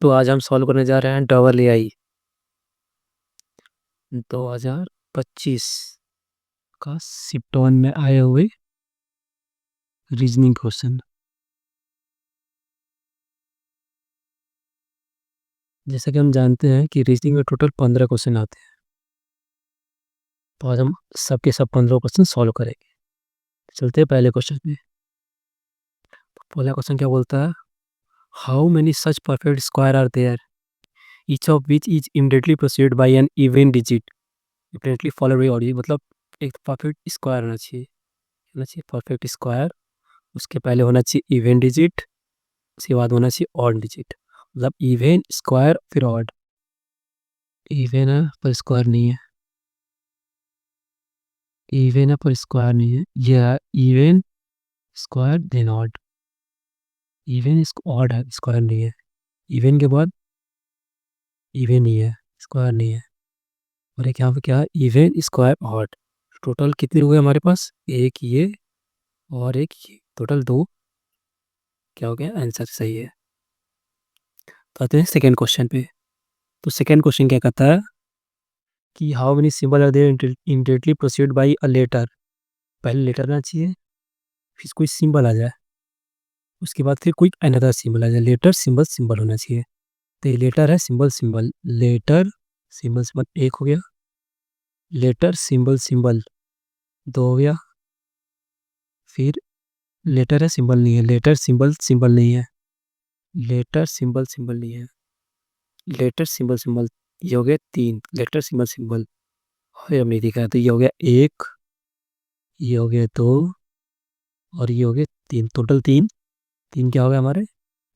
तो आज हम सॉल्व करने जा रहे हैं डबल एआई 2025 का शिफ्ट वन में आए हुए रीजनिंग क्वेश्चन। जैसा कि हम जानते हैं कि रीजनिंग में टोटल 15 क्वेश्चन आते हैं, तो आज हम सबके सब 15 क्वेश्चन सॉल्व करेंगे। चलते हैं पहले क्वेश्चन पे। पहला क्वेश्चन क्या बोलता है, how many such perfect square are there each of which is immediately proceed by an even digit differently followed by odd. मतलब एक परफेक्ट स्क्वायर होना चाहिए परफेक्ट स्क्वायर, उसके पहले होना चाहिए इवन डिजिट, उसके बाद होना चाहिए ऑड डिजिट। मतलब इवन स्क्वायर फिर ऑड। इवन है पर स्क्वायर नहीं है, इवन है पर स्क्वायर नहीं है, ये है even square then odd. Even odd है, स्क्वायर नहीं है। इवन के बाद इवन ही है, स्क्वायर नहीं है। और एक यहाँ पे क्या है, इवन स्क्वायर ऑड। टोटल कितने हो गए हमारे पास, एक ये और एक ये, टोटल दो। क्या हो गया, आंसर सही है। तो आते हैं सेकेंड क्वेश्चन पे। तो सेकेंड क्वेश्चन क्या कहता है कि how many symbol are there immediately proceed by a letter. पहले लेटर आना चाहिए, फिर कोई सिंबल आ जाए, उसके बाद फिर कोई अनदर सिंबल आ जाए। लेटर सिंबल सिंबल होना चाहिए। तो ये लेटर है, symbol symbol, letter symbol symbol एक हो गया, लेटर सिंबल सिंबल दो हो गया, फिर लेटर है सिंबल नहीं है, लेटर सिंबल सिंबल नहीं है, लेटर सिंबल सिंबल नहीं है, लेटर सिंबल सिंबल, ये हो गया तीन, लेटर सिंबल सिंबल और अब नहीं दिखा है, तो ये हो गया एक, ये हो गया दो और ये हो गया तीन, टोटल तीन। तीन क्या हो गया हमारे,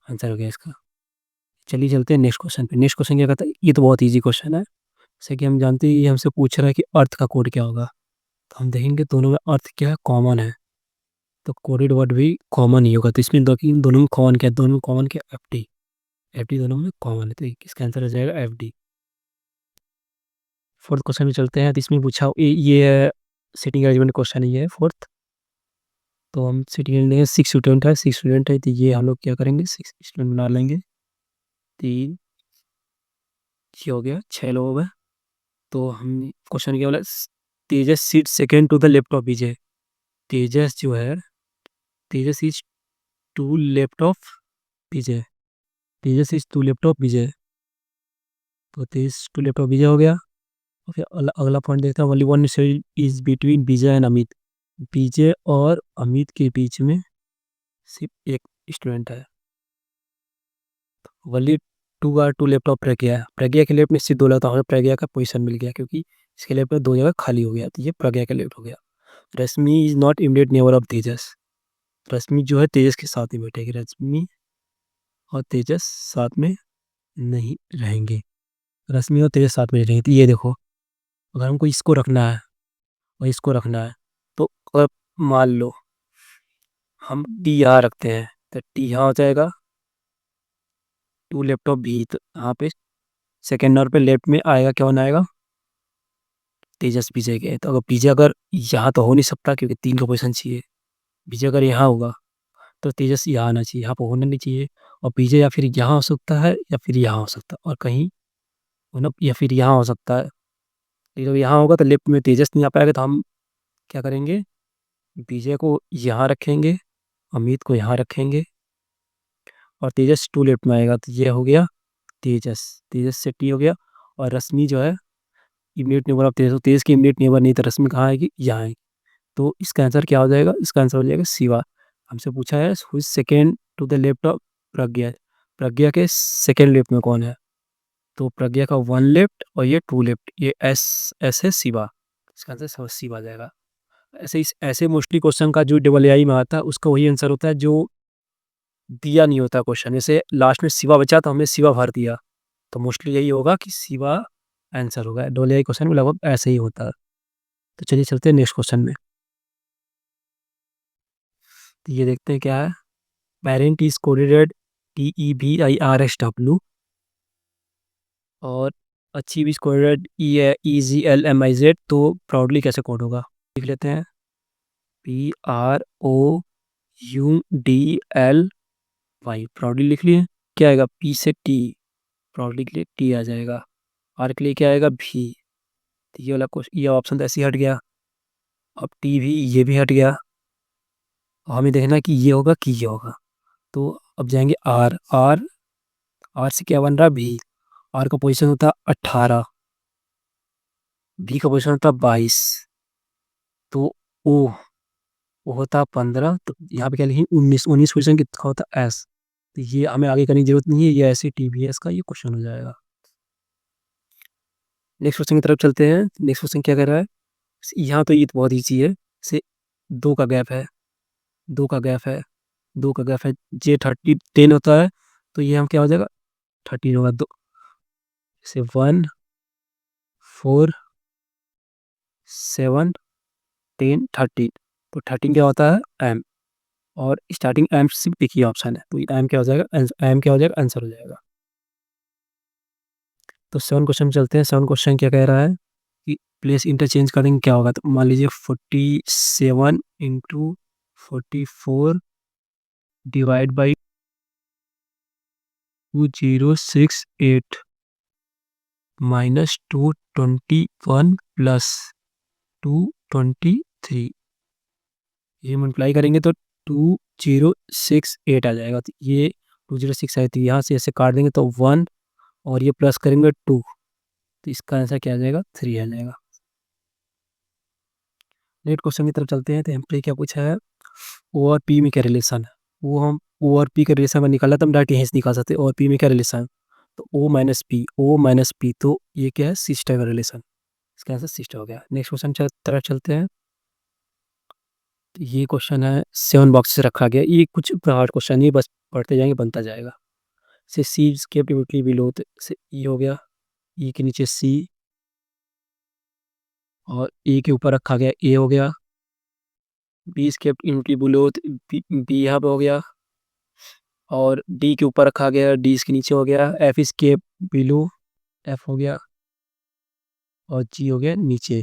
आंसर हो गया इसका। चलिए चलते हैं नेक्स्ट क्वेश्चन पे। नेक्स्ट क्वेश्चन क्या कहता है, ये तो बहुत इजी क्वेश्चन है। जैसे कि हम जानते हैं, ये हमसे पूछ रहा है कि अर्थ का कोड क्या होगा। तो हम देखेंगे दोनों में अर्थ क्या है, कॉमन है, तो कोडेड वर्ड भी कॉमन ही होगा। तो इसमें दोनों में कॉमन क्या है, दोनों में कॉमन क्या, एफ डी। एफ डी दोनों में कॉमन है, तो इसका आंसर हो जाएगा एफ डी। फोर्थ क्वेश्चन में चलते हैं। तो इसमें पूछा ये सिटिंग अरेंजमेंट क्वेश्चन ही है फोर्थ। तो हम सिटिंग लेंगे, सिक्स स्टूडेंट है, सिक्स स्टूडेंट है, तो ये हम लोग क्या करेंगे, सिक्स स्टूडेंट बना लेंगे। तीन, ये हो गया, छः लोग हो गए। तो हम क्वेश्चन क्या बोला, Tejas seat second to the left of Vijay. Tejas जो है, Tejas is to left of Vijay, Tejas is to left of Vijay. तो Tejas to left of Vijay हो गया। और फिर अगला पॉइंट देखते हैं, only one is between Vijay and Amit. Vijay और अमित के बीच में सिर्फ एक स्टूडेंट है। Only two are to left of Pragya. Pragya के लेफ्ट में सिर्फ दो लगता है, हमें प्रज्ञा का पोजीशन मिल गया क्योंकि इसके लेफ्ट में दो जगह खाली हो गया, तो ये प्रज्ञा के लेफ्ट हो गया। Rashmi is not immediate neighbour of Tejas. Rashmi जो है तेजस के साथ ही बैठेगी, रश्मि और तेजस साथ में नहीं रहेंगे। रश्मि और तेजस साथ में रहेंगे, तो ये देखो, अगर हमको इसको रखना है और इसको रखना है, तो अगर मान लो हम टी यहाँ रखते हैं, तो टी यहाँ हो जाएगा, टू लेफ्ट ऑफ भी, तो यहाँ पे सेकेंड नंबर पे लेफ्ट में आएगा, क्या होना आएगा, तेजस विजय के। तो अगर विजय अगर यहाँ तो हो नहीं सकता क्योंकि तीन का पोजिशन चाहिए। विजय अगर यहाँ होगा तो तेजस यहाँ आना चाहिए, यहाँ पर होना नहीं चाहिए। और विजय या फिर यहाँ हो सकता है या फिर यहाँ हो सकता है, और कहीं होना, या फिर यहाँ हो सकता है। लेकिन जब यहाँ होगा तो लेफ्ट में तेजस नहीं आ पाएगा, तो हम क्या करेंगे, विजय को यहाँ रखेंगे, अमित को यहाँ रखेंगे और तेजस टू लेफ्ट में आएगा, तो ये हो गया तेजस, तेजस से टी हो गया। और रश्मि जो है इमीडिएट नेबर ऑफ तेजस, तेजस की इमीडिएट नेबर नहीं, तो रश्मि कहाँ आएगी, यहाँ आएगी। तो इसका आंसर क्या हो जाएगा, इसका आंसर हो जाएगा शिवा। हमसे पूछा है who is second to the left of Pragya. Pragya के सेकेंड लेफ्ट में कौन है, तो प्रज्ञा का वन लेफ्ट और ये टू लेफ्ट, ये एस एस है शिवा। इसका आंसर शिवा आ जाएगा। ऐसे मोस्टली क्वेश्चन का जो डबल आई में आता है उसका वही आंसर होता है जो दिया नहीं होता क्वेश्चन। जैसे लास्ट में शिवा बचा तो हमने शिवा भर दिया, तो मोस्टली यही होगा कि शिवा आंसर होगा। डबल आई क्वेश्चन में लगभग ऐसे ही होता है। तो चलिए चलते हैं नेक्स्ट क्वेश्चन में। तो ये देखते हैं क्या है, पेरेंट इज कोडेड TEVIRSW और अचीव इज कोडेड EGLMIZ। तो प्राउडली कैसे कोड होगा, लिख लेते हैं, PROUDLY। प्राउडली लिख लिए, क्या आएगा, पी से टी, प्रोबेबिलिटी के लिए टी आ जाएगा, आर के लिए क्या आएगा भी। तो ये वाला क्वेश्चन, ये ऑप्शन तो ऐसे ही हट गया। अब टी भी, ये भी हट गया। हमें देखना कि ये होगा कि ये होगा। तो अब जाएंगे आर। आर से क्या बन रहा है भी। आर का पोजीशन होता है 18, बी का पोजीशन होता है 22, तो ओ होता है 15। तो यहाँ पे क्या लिखें 19, 19 पोजीशन कितना होता है एस। तो ये हमें आगे करने की जरूरत नहीं है, ये ऐसे टीबीएस का ये क्वेश्चन हो जाएगा। नेक्स्ट क्वेश्चन की तरफ चलते हैं। नेक्स्ट क्वेश्चन क्या कर रहा है, यहाँ तो ये तो बहुत ईजी है। से 2 का गैप है, 2 का गैप है, 2 का गैप है, जे 30 10 होता है, तो ये हम क्या हो जाएगा 13 होगा। 2 से 1 4 7 10 13, तो 13 क्या होता है एम, और स्टार्टिंग एम सिर्फ एक ही ऑप्शन है, तो एम क्या हो जाएगा, एम क्या हो जाएगा, आंसर हो जाएगा। तो 7 क्वेश्चन में चलते हैं। 7 क्वेश्चन क्या कह रहा है कि प्लेस इंटरचेंज करेंगे क्या होगा। तो मान लीजिए 47 into 44 divide by 2068 minus 221 plus 223, ये मल्टीप्लाई करेंगे तो 2068 आ जाएगा। तो ये 206 आई थी, यहाँ से ऐसे काट देंगे तो 1, और ये प्लस करेंगे 2, तो इसका आंसर क्या आ जाएगा 3 आ जाएगा। नेक्स्ट क्वेश्चन की तरफ चलते हैं। तो हम पे क्या पूछा है, ओ और पी में क्या रिलेशन है। वो हम ओ और पी का रिलेशन में निकाला तो हम डायरेक्ट यहीं से निकाल सकते हैं। ओ और पी में क्या रिलेशन, तो ओ माइनस पी, तो ये क्या है सिस्टर का रिलेशन, इसका आंसर सिस्टर हो गया। नेक्स्ट क्वेश्चन तरफ चलते हैं। तो ये क्वेश्चन है 7 बॉक्स से रखा गया। ये कुछ हार्ड क्वेश्चन नहीं, बस पढ़ते जाएंगे बनता जाएगा। से सी केप्ट इमिडिएटली बिलो, से ई हो गया, ई के नीचे सी, और ए के ऊपर रखा गया ए हो गया। B kept immediately below, B यहाँ पे हो गया, और डी के ऊपर रखा गया, डी इसके नीचे हो गया। F is kept below, F हो गया, और जी हो गया नीचे।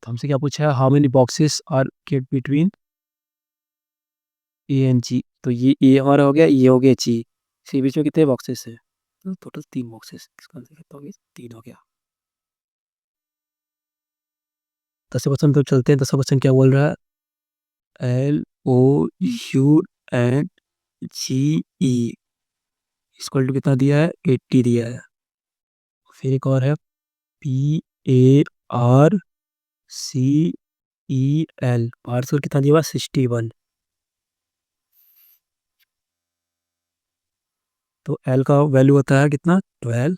तो हमसे क्या पूछा है, how many boxes are kept between A and G. तो ये ए हमारा हो गया, ये हो गया जी, इसके बीच में कितने बॉक्सेस है, तो टोटल 3 बॉक्सेस, इसका आंसर कितना हो गया 3 हो गया। 10 क्वेश्चन तो चलते हैं। 10 क्वेश्चन क्या बोल रहा है, L O U N G E equal to कितना दिया है 80 दिया है। फिर एक और है P A R C E L, R square कितना दिया हुआ 61। तो एल का वैल्यू होता है कितना 12,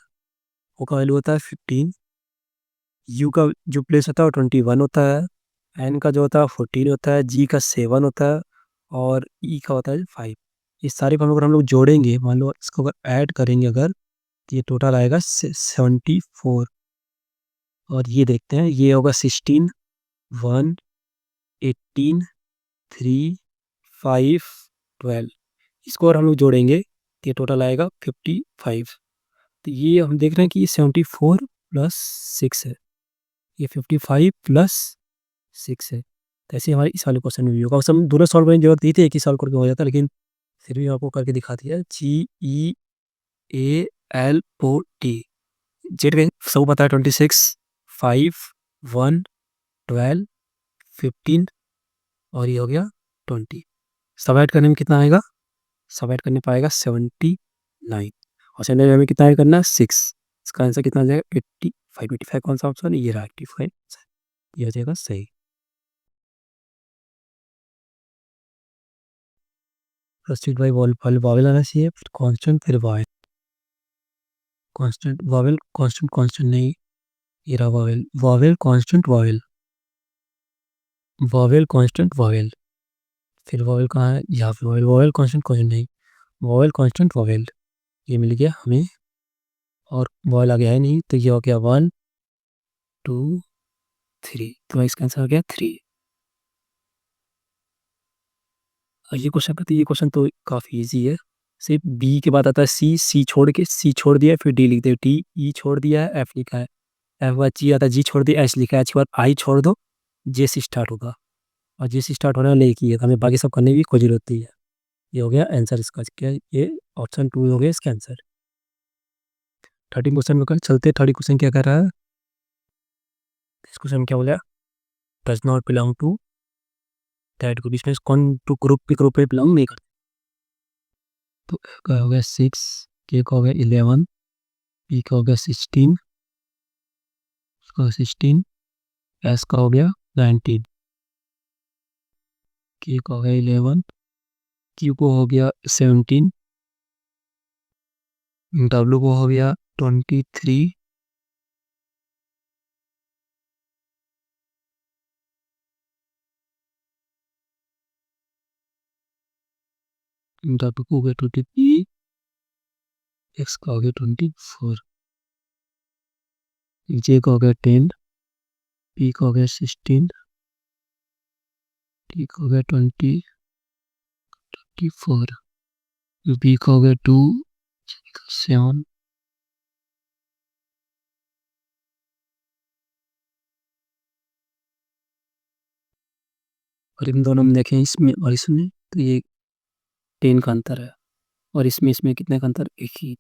ओ का वैल्यू होता है 15, यू का जो प्लेस होता है वो 21 होता है, एन का जो होता है 14 होता है, जी का 7 होता है, और ई का होता है 5। इस सारे को हम लोग जोड़ेंगे, मान लो इसको अगर ऐड करेंगे अगर, तो ये टोटल आएगा 74। और ये देखते हैं, ये होगा 16 1 18 3 5 12, इसको और हम लोग जोड़ेंगे तो ये टोटल आएगा 55। तो ये हम देख रहे हैं कि ये 74 प्लस 6 है, ये 55 प्लस 6 है। तो ऐसे हमारे इस वाले क्वेश्चन में भी होगा। उस हम दोनों सॉल्व करने की जरूरत नहीं थी, एक ही सॉल्व करके हो जाता, लेकिन फिर भी आपको करके दिखा दिया। G E A L O T, Z का सब पता है 26 5 1 12 15, और ये हो गया 20। सब ऐड करने में कितना आएगा, सब ऐड करने पाएगा 79, और 79 में कितना ऐड करना है 6, इसका आंसर कितना आ जाएगा 85। 85 कौन सा ऑप्शन है, ये रहा 85, ये हो जाएगा सही। प्रोसीड बाई वॉवेल आना चाहिए, फिर कांस्टेंट, फिर vowel. Constant vowel, constant constant नहीं, ये रहा vowel, vowel constant vowel, vowel constant vowel. फिर वॉवेल कहाँ है, यहाँ पे वॉवेल, वॉवेल कांस्टेंट कांस्टेंट नहीं, वॉवेल कांस्टेंट वॉवेल, ये मिल गया हमें। और वॉवेल आ गया है नहीं, तो ये हो गया 1 2 3, तो इसका आंसर हो गया 3। और ये क्वेश्चन करते, ये क्वेश्चन तो काफ़ी इजी है। सिर्फ बी के बाद आता है सी, सी छोड़ के, सी छोड़ दिया फिर डी लिखते हैं, टी ई छोड़ दिया है, एफ लिखा है, एफ बाद जी आता है, जी छोड़ दिया एच लिखा है, एच के बाद आई छोड़ दो, जे से स्टार्ट होगा, और जे से स्टार्ट होने वाला एक ही है, तो हमें बाकी सब करने की कोई जरूरत नहीं है। ये हो गया आंसर इसका, क्या ये ऑप्शन 2 हो गया इसका आंसर। 13 क्वेश्चन में चलते। 30 क्वेश्चन क्या कर रहा है, इस क्वेश्चन में क्या बोला, does not belong to that group, इसमें कौन टू ग्रुप पे बिलोंग नहीं करता। तो क्या हो गया 6, के का हो गया 11, पी का हो गया 16, का 16, एस का हो गया 19, के का हो गया 11, क्यू को हो गया 17, डब्ल्यू को हो गया 23, डब्ल्यू को हो गया 23, एक्स का हो गया 24, जे का हो गया 10, पी का हो गया 16, टी का हो गया 24, बी का हो गया 2, 7, और इन दोनों में देखें, इसमें और इसमें, तो ये 10 का अंतर है, और इसमें कितने का अंतर, एक ही।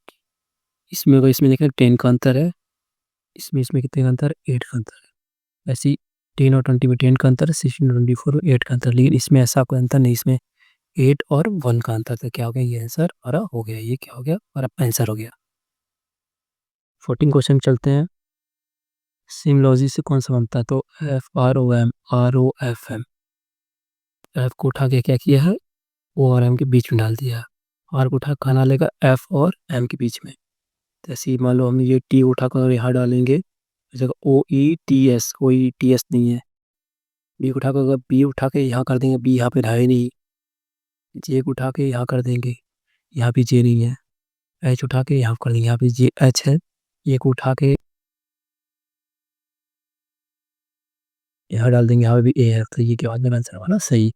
इसमें और इसमें देखें 10 का अंतर है, इसमें कितने का अंतर, 8 का अंतर है। ऐसे ही 10 और 20 में 10 का अंतर है, 16 और 24 में 8 का अंतर, लेकिन इसमें ऐसा कोई अंतर नहीं, इसमें 8 और 1 का अंतर था। क्या हो गया, ये आंसर हमारा हो गया, ये क्या हो गया, हमारा आंसर हो गया। 14 क्वेश्चन चलते हैं। सिमलॉजी से कौन सा बनता है, तो FROM, ROFM, एफ को उठा के क्या किया है, ओ और एम के बीच में डाल दिया है, आर को उठा खाना लेगा एफ और एम के बीच में। जैसे ही मान लो हम ये टी उठा कर यहाँ डालेंगे, जगह OETS नहीं है। बी उठा कर अगर बी उठा के यहाँ कर देंगे, बी यहाँ पे है नहीं। जे को उठा के यहाँ कर देंगे, यहाँ पे जे नहीं है। एच उठा के यहाँ कर देंगे, यहाँ पे जे एच है। ये को उठा के यहाँ डाल देंगे, यहाँ पे भी ए है। तो ये क्या आंसर होगा ना, सही।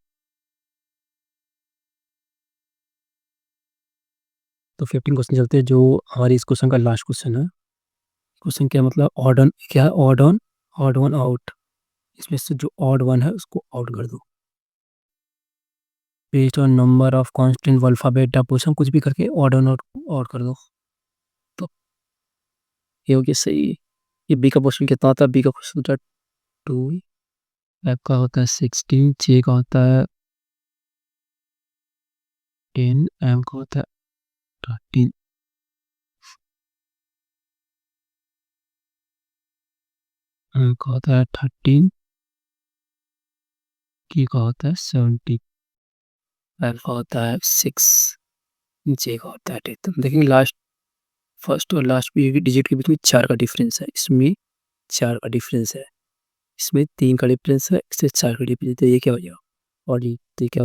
तो 15 क्वेश्चन चलते हैं, जो हमारी इस क्वेश्चन का लास्ट क्वेश्चन है। क्वेश्चन क्या मतलब, ऑड ऑन क्या है, ऑड वन आउट, इसमें से जो ऑड वन है उसको आउट कर दो। Based on number of constant alphabet position, कुछ भी करके ऑड ऑन आउट कर दो। तो ये हो गया सही। ये बी का क्वेश्चन कितना होता है, बी का क्वेश्चन होता है 2, एफ का होता है 16, जे का होता है 10, एम का होता है 13, एम का होता है 13, की का होता है 70, एल का होता है 6, जे का होता है 10। तो देखेंगे लास्ट, फर्स्ट और लास्ट डिजिट के बीच में 4 का डिफरेंस है, इसमें 4 का डिफरेंस है, इसमें 3 का डिफरेंस है, इससे 4 का डिफरेंस है। तो ये क्या हो जाएगा, और ये तो क्या